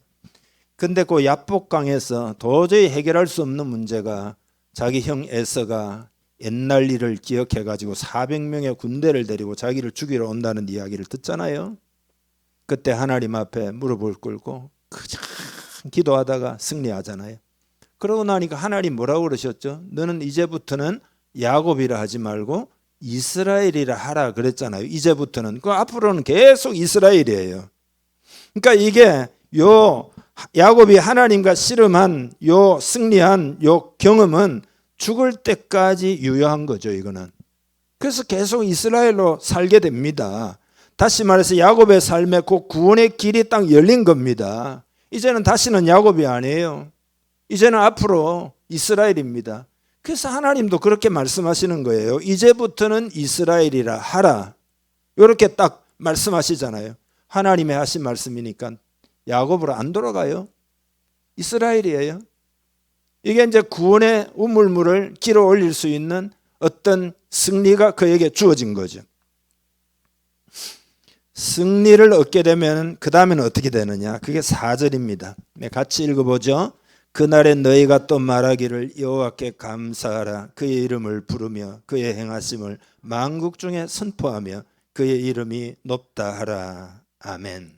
근데 그 야복강에서 도저히 해결할 수 없는 문제가 자기 형 에서가 옛날 일을 기억해가지고 400명의 군대를 데리고 자기를 죽이러 온다는 이야기를 듣잖아요. 그때 하나님 앞에 무릎을 꿇고 그냥 기도하다가 승리하잖아요. 그러고 나니까 하나님 뭐라고 그러셨죠? 너는 이제부터는 야곱이라 하지 말고 이스라엘이라 하라 그랬잖아요. 이제부터는. 그 앞으로는 계속 이스라엘이에요. 그러니까 이게 야곱이 하나님과 씨름한 승리한 경험은 죽을 때까지 유효한 거죠. 이거는. 그래서 계속 이스라엘로 살게 됩니다. 다시 말해서 야곱의 삶에 그 구원의 길이 딱 열린 겁니다. 이제는 다시는 야곱이 아니에요. 이제는 앞으로 이스라엘입니다. 그래서 하나님도 그렇게 말씀하시는 거예요. 이제부터는 이스라엘이라 하라. 이렇게 딱 말씀하시잖아요. 하나님의 하신 말씀이니까 야곱으로 안 돌아가요. 이스라엘이에요. 이게 이제 구원의 우물물을 길어 올릴 수 있는 어떤 승리가 그에게 주어진 거죠. 승리를 얻게 되면 그 다음에는 어떻게 되느냐? 그게 4절입니다. 같이 읽어보죠. 그날에 너희가 또 말하기를 여호와께 감사하라. 그의 이름을 부르며 그의 행하심을 만국 중에 선포하며 그의 이름이 높다 하라. 아멘.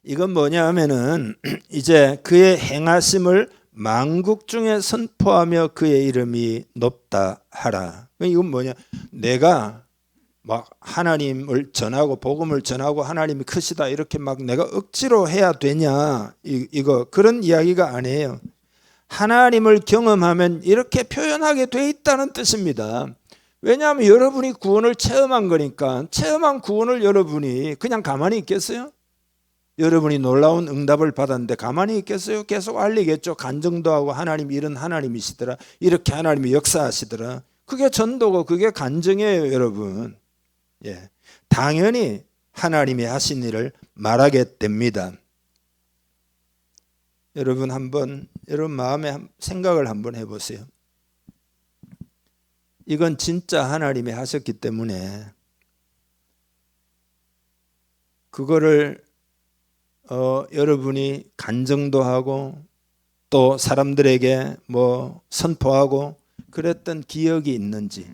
이건 뭐냐 하면은 이제 그의 행하심을 만국 중에 선포하며 그의 이름이 높다 하라. 이건 뭐냐? 내가 막 하나님을 전하고 복음을 전하고 하나님이 크시다 이렇게 막 내가 억지로 해야 되냐 이거 그런 이야기가 아니에요. 하나님을 경험하면 이렇게 표현하게 돼 있다는 뜻입니다. 왜냐하면 여러분이 구원을 체험한 거니까. 체험한 구원을 여러분이 그냥 가만히 있겠어요? 여러분이 놀라운 응답을 받았는데 가만히 있겠어요? 계속 알리겠죠. 간증도 하고 하나님 이런 하나님이시더라. 이렇게 하나님이 역사하시더라. 그게 전도고 그게 간증이에요, 여러분. 당연히 하나님이 하신 일을 말하게 됩니다. 여러분 여러분 마음에 생각을 한번 해보세요. 이건 진짜 하나님이 하셨기 때문에 그거를 여러분이 간증도 하고 또 사람들에게 뭐 선포하고 그랬던 기억이 있는지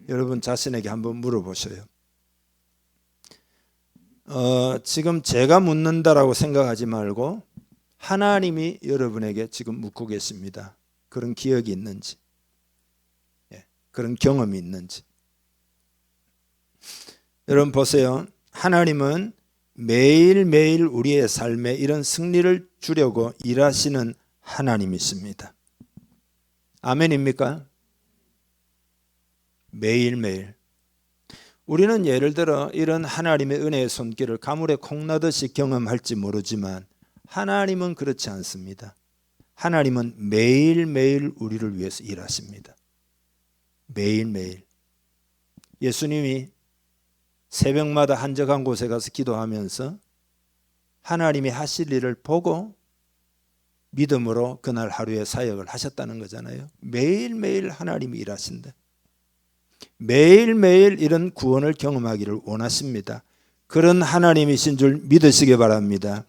여러분 자신에게 한번 물어보셔요. 지금 제가 묻는다라고 생각하지 말고 하나님이 여러분에게 지금 묻고 계십니다. 그런 기억이 있는지, 그런 경험이 있는지. 여러분 보세요. 하나님은 매일매일 우리의 삶에 이런 승리를 주려고 일하시는 하나님이십니다. 아멘입니까? 매일매일. 우리는 예를 들어 이런 하나님의 은혜의 손길을 가물에 콩나듯이 경험할지 모르지만 하나님은 그렇지 않습니다. 하나님은 매일매일 우리를 위해서 일하십니다. 매일매일. 예수님이 새벽마다 한적한 곳에 가서 기도하면서 하나님이 하실 일을 보고 믿음으로 그날 하루의 사역을 하셨다는 거잖아요. 매일매일 하나님이 일하신다. 매일매일 이런 구원을 경험하기를 원하십니다. 그런 하나님이신 줄 믿으시기 바랍니다.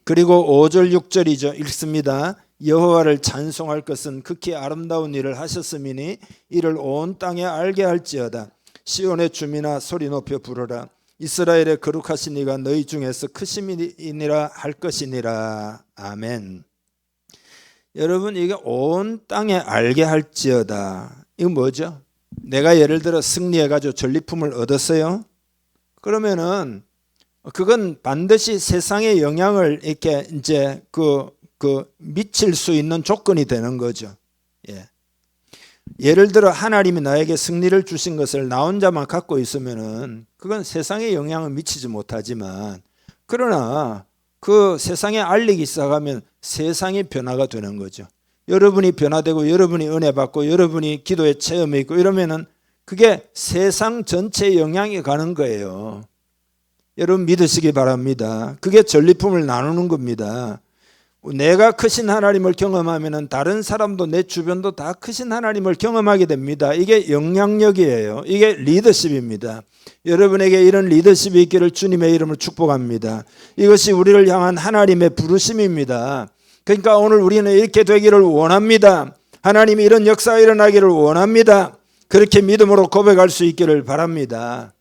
그리고 5절 6절이죠. 읽습니다. 여호와를 찬송할 것은 극히 아름다운 일을 하셨음이니 이를 온 땅에 알게 할지어다. 시온의 주민아 소리 높여 부르라. 이스라엘의 거룩하신 이가 너희 중에서 크심이니라 할 것이니라. 아멘. 여러분, 이게 온 땅에 알게 할지어다. 이거 뭐죠? 내가 예를 들어 승리해가지고 전리품을 얻었어요. 그러면은 그건 반드시 세상의 영향을 이렇게 이제 미칠 수 있는 조건이 되는 거죠. 예를 들어 하나님이 나에게 승리를 주신 것을 나 혼자만 갖고 있으면은 그건 세상에 영향을 미치지 못하지만, 그러나 그 세상에 알리기 시작하면 세상이 변화가 되는 거죠. 여러분이 변화되고 여러분이 은혜 받고 여러분이 기도의 체험이 있고 이러면은 그게 세상 전체에 영향이 가는 거예요. 여러분 믿으시기 바랍니다. 그게 전리품을 나누는 겁니다. 내가 크신 하나님을 경험하면은 다른 사람도 내 주변도 다 크신 하나님을 경험하게 됩니다. 이게 영향력이에요. 이게 리더십입니다. 여러분에게 이런 리더십이 있기를 주님의 이름으로 축복합니다. 이것이 우리를 향한 하나님의 부르심입니다. 그러니까 오늘 우리는 이렇게 되기를 원합니다. 하나님이 이런 역사가 일어나기를 원합니다. 그렇게 믿음으로 고백할 수 있기를 바랍니다.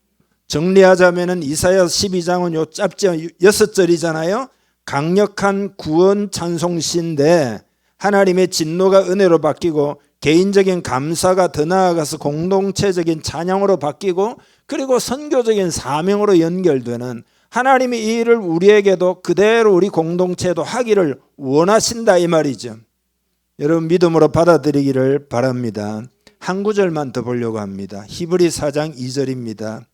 정리하자면은 이사야 12장은 요 짧죠. 6절이잖아요. 강력한 구원 찬송시인데 하나님의 진노가 은혜로 바뀌고 개인적인 감사가 더 나아가서 공동체적인 찬양으로 바뀌고 그리고 선교적인 사명으로 연결되는, 하나님이 이 일을 우리에게도 그대로 우리 공동체도 하기를 원하신다 이 말이죠. 여러분 믿음으로 받아들이기를 바랍니다. 한 구절만 더 보려고 합니다. 히브리 4장 2절입니다.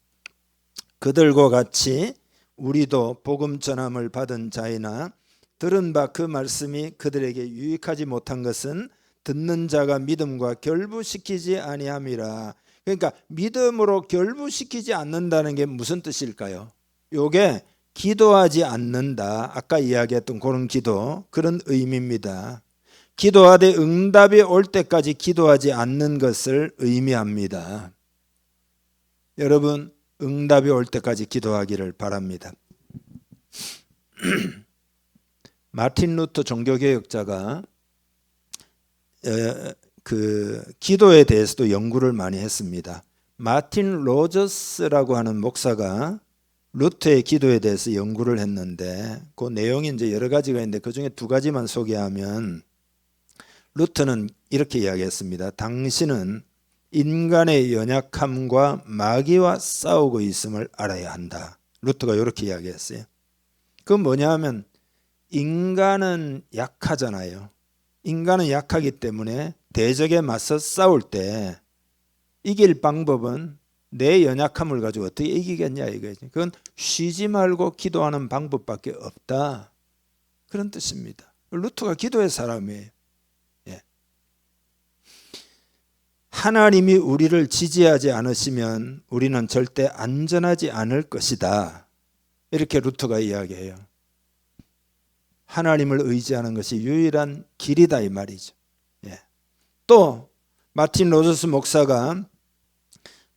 그들과 같이 우리도 복음 전함을 받은 자이나 들은 바 그 말씀이 그들에게 유익하지 못한 것은 듣는 자가 믿음과 결부시키지 아니함이라. 그러니까 믿음으로 결부시키지 않는다는 게 무슨 뜻일까요? 요게 기도하지 않는다. 아까 이야기했던 그런 기도, 그런 의미입니다. 기도하되 응답이 올 때까지 기도하지 않는 것을 의미합니다. 여러분 응답이 올 때까지 기도하기를 바랍니다. 마틴 루터 종교개혁자가 기도에 대해서도 연구를 많이 했습니다. 마틴 로저스라고 하는 목사가 루터의 기도에 대해서 연구를 했는데 그 내용이 이제 여러 가지가 있는데 그 중에 두 가지만 소개하면, 루터는 이렇게 이야기했습니다. 당신은 인간의 연약함과 마귀와 싸우고 있음을 알아야 한다. 루터가 이렇게 이야기했어요. 그건 뭐냐 하면 인간은 약하잖아요. 인간은 약하기 때문에 대적에 맞서 싸울 때 이길 방법은 내 연약함을 가지고 어떻게 이기겠냐 이거죠. 그건 쉬지 말고 기도하는 방법밖에 없다. 그런 뜻입니다. 루터가 기도의 사람이에요. 하나님이 우리를 지지하지 않으시면 우리는 절대 안전하지 않을 것이다. 이렇게 루터가 이야기해요. 하나님을 의지하는 것이 유일한 길이다 이 말이죠. 또 마틴 로저스 목사가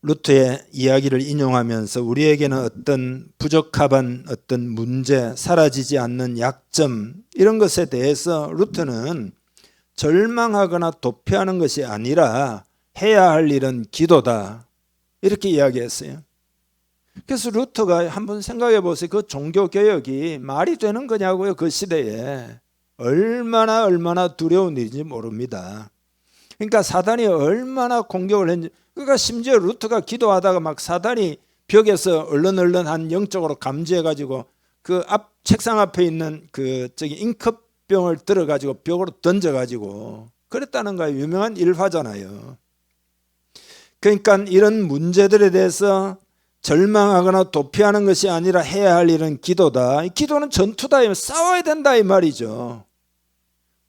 루터의 이야기를 인용하면서 우리에게는 어떤 부적합한 어떤 문제, 사라지지 않는 약점 이런 것에 대해서 루터는 절망하거나 도피하는 것이 아니라 해야 할 일은 기도다. 이렇게 이야기했어요. 그래서 루터가 한번 생각해 보세요. 그 종교개혁이 말이 되는 거냐고요. 그 시대에. 얼마나 두려운 일인지 모릅니다. 그러니까 사단이 얼마나 공격을 했는지. 그러니까 심지어 루터가 기도하다가 막 사단이 벽에서 얼른 한 영적으로 감지해가지고 그 책상 앞에 있는 잉크병을 들어가지고 벽으로 던져가지고 그랬다는 거예요. 유명한 일화잖아요. 그러니까 이런 문제들에 대해서 절망하거나 도피하는 것이 아니라 해야 할 일은 기도다. 기도는 전투다. 싸워야 된다 이 말이죠.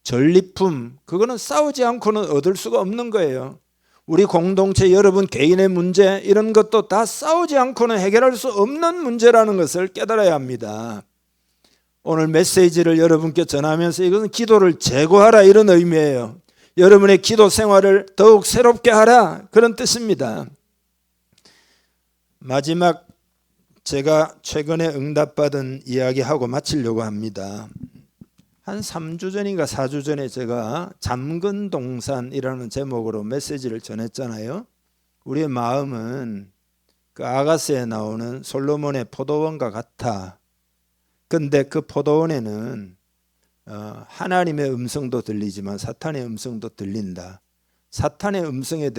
전리품, 그거는 싸우지 않고는 얻을 수가 없는 거예요. 우리 공동체, 여러분 개인의 문제, 이런 것도 다 싸우지 않고는 해결할 수 없는 문제라는 것을 깨달아야 합니다. 오늘 메시지를 여러분께 전하면서 이것은 기도를 제고하라 이런 의미예요. 여러분의 기도 생활을 더욱 새롭게 하라 그런 뜻입니다. 마지막 제가 최근에 응답받은 이야기하고 마치려고 합니다. 한 3주 전인가 4주 전에 제가 잠근동산이라는 제목으로 메시지를 전했잖아요. 우리의 마음은 그 아가스에 나오는 솔로몬의 포도원과 같아. 근데 그 포도원에는 하나님의 음성도 들리지만 사탄의 음성도 들린다. 사탄의 음성에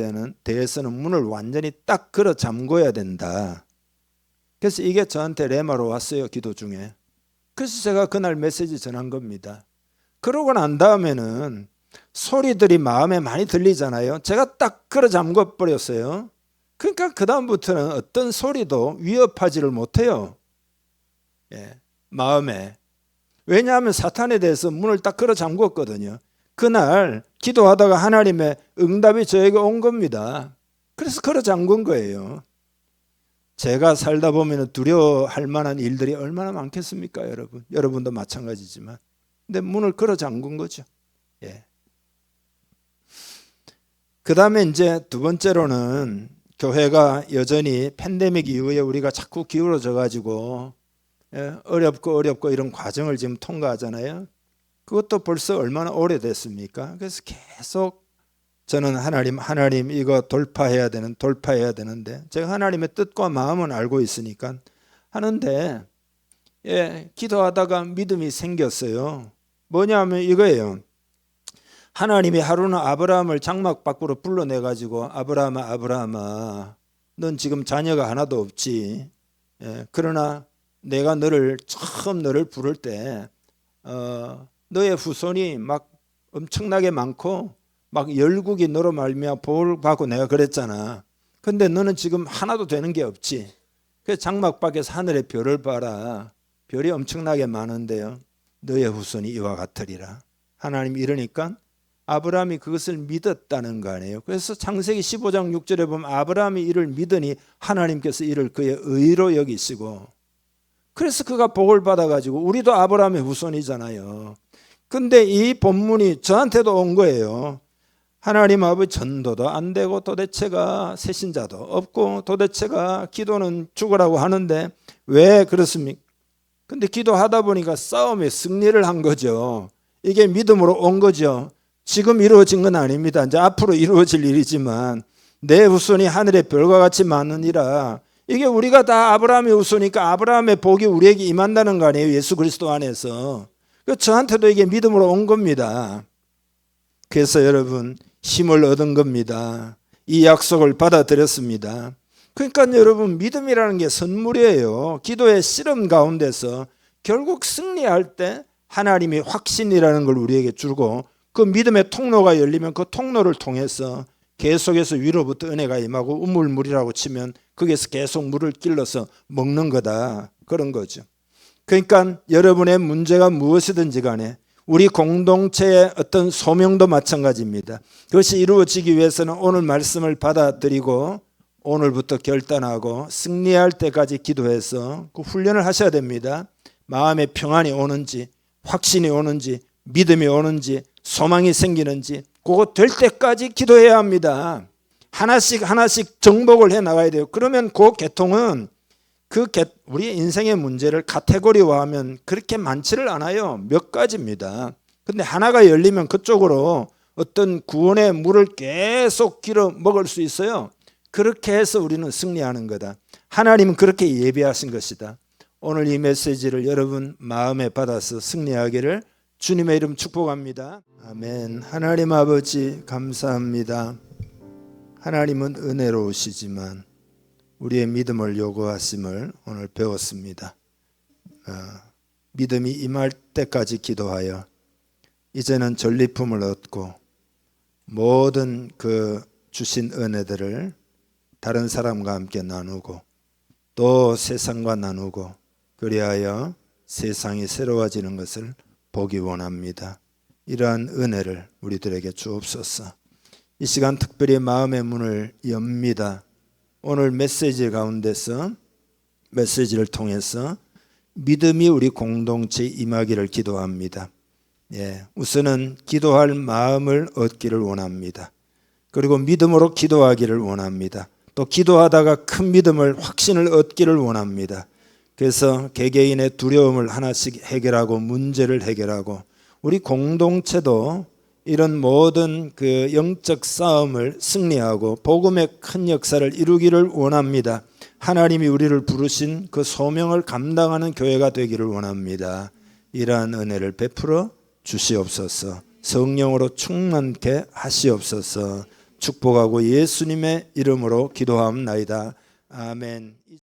대해서는 문을 완전히 딱 걸어 잠궈야 된다. 그래서 이게 저한테 레마로 왔어요. 기도 중에. 그래서 제가 그날 메시지 전한 겁니다. 그러고 난 다음에는 소리들이 마음에 많이 들리잖아요. 제가 딱 걸어 잠궈 버렸어요. 그러니까 그 다음부터는 어떤 소리도 위협하지를 못해요. 마음에. 왜냐하면 사탄에 대해서 문을 딱 걸어 잠궜거든요. 그날 기도하다가 하나님의 응답이 저에게 온 겁니다. 그래서 걸어 잠근 거예요. 제가 살다 보면 두려워할 만한 일들이 얼마나 많겠습니까, 여러분? 여러분도 마찬가지지만. 근데 문을 걸어 잠근 거죠. 그 다음에 이제 두 번째로는 교회가 여전히 팬데믹 이후에 우리가 자꾸 기울어져 가지고 어렵고 이런 과정을 지금 통과하잖아요. 그것도 벌써 얼마나 오래됐습니까? 그래서 계속 저는 하나님 이거 돌파해야 되는데 제가 하나님의 뜻과 마음은 알고 있으니까 하는데 기도하다가 믿음이 생겼어요. 뭐냐면 이거예요. 하나님이 하루는 아브라함을 장막 밖으로 불러내가지고 아브라함아 넌 지금 자녀가 하나도 없지. 그러나 내가 처음 너를 부를 때 너의 후손이 막 엄청나게 많고 막 열국이 너로 말미암아 복을 받고 내가 그랬잖아. 근데 너는 지금 하나도 되는 게 없지. 그래서 장막 밖에서 하늘의 별을 봐라. 별이 엄청나게 많은데요. 너의 후손이 이와 같으리라. 하나님 이러니까 아브라함이 그것을 믿었다는 거 아니에요. 그래서 창세기 15장 6절에 보면 아브라함이 이를 믿으니 하나님께서 이를 그의 의로 여기시고 그래서 그가 복을 받아가지고 우리도 아브라함의 후손이잖아요. 근데 이 본문이 저한테도 온 거예요. 하나님 아버지 전도도 안 되고 도대체가 새신자도 없고 도대체가 기도는 죽으라고 하는데 왜 그렇습니까? 근데 기도하다 보니까 싸움에 승리를 한 거죠. 이게 믿음으로 온 거죠. 지금 이루어진 건 아닙니다. 이제 앞으로 이루어질 일이지만 내 후손이 하늘의 별과 같이 많으니라. 이게 우리가 다 아브라함의 후손이니까 아브라함의 복이 우리에게 임한다는 거 아니에요. 예수 그리스도 안에서. 저한테도 이게 믿음으로 온 겁니다. 그래서 여러분 힘을 얻은 겁니다. 이 약속을 받아들였습니다. 그러니까 여러분 믿음이라는 게 선물이에요. 기도의 실험 가운데서 결국 승리할 때 하나님이 확신이라는 걸 우리에게 주고 그 믿음의 통로가 열리면 그 통로를 통해서 계속해서 위로부터 은혜가 임하고 우물물이라고 치면 거기에서 계속 물을 길러서 먹는 거다. 그런 거죠. 그러니까 여러분의 문제가 무엇이든지 간에 우리 공동체의 어떤 소명도 마찬가지입니다. 그것이 이루어지기 위해서는 오늘 말씀을 받아들이고 오늘부터 결단하고 승리할 때까지 기도해서 그 훈련을 하셔야 됩니다. 마음의 평안이 오는지 확신이 오는지 믿음이 오는지 소망이 생기는지 그거 될 때까지 기도해야 합니다. 하나씩 정복을 해 나가야 돼요. 그러면 그 계통은 우리 인생의 문제를 카테고리화하면 그렇게 많지를 않아요. 몇 가지입니다. 근데 하나가 열리면 그쪽으로 어떤 구원의 물을 계속 길어 먹을 수 있어요. 그렇게 해서 우리는 승리하는 거다. 하나님은 그렇게 예비하신 것이다. 오늘 이 메시지를 여러분 마음에 받아서 승리하기를 주님의 이름 축복합니다. 아멘. 하나님 아버지 감사합니다. 하나님은 은혜로우시지만 우리의 믿음을 요구하심을 오늘 배웠습니다. 믿음이 임할 때까지 기도하여 이제는 전리품을 얻고 모든 그 주신 은혜들을 다른 사람과 함께 나누고 또 세상과 나누고 그리하여 세상이 새로워지는 것을 보기 원합니다. 이러한 은혜를 우리들에게 주옵소서. 이 시간 특별히 마음의 문을 엽니다. 오늘 메시지 가운데서 메시지를 통해서 믿음이 우리 공동체에 임하기를 기도합니다. 우선은 기도할 마음을 얻기를 원합니다. 그리고 믿음으로 기도하기를 원합니다. 또 기도하다가 큰 믿음을 확신을 얻기를 원합니다. 그래서 개개인의 두려움을 하나씩 해결하고 문제를 해결하고 우리 공동체도 이런 모든 그 영적 싸움을 승리하고 복음의 큰 역사를 이루기를 원합니다. 하나님이 우리를 부르신 그 소명을 감당하는 교회가 되기를 원합니다. 이러한 은혜를 베풀어 주시옵소서. 성령으로 충만케 하시옵소서. 축복하고 예수님의 이름으로 기도하옵나이다. 아멘.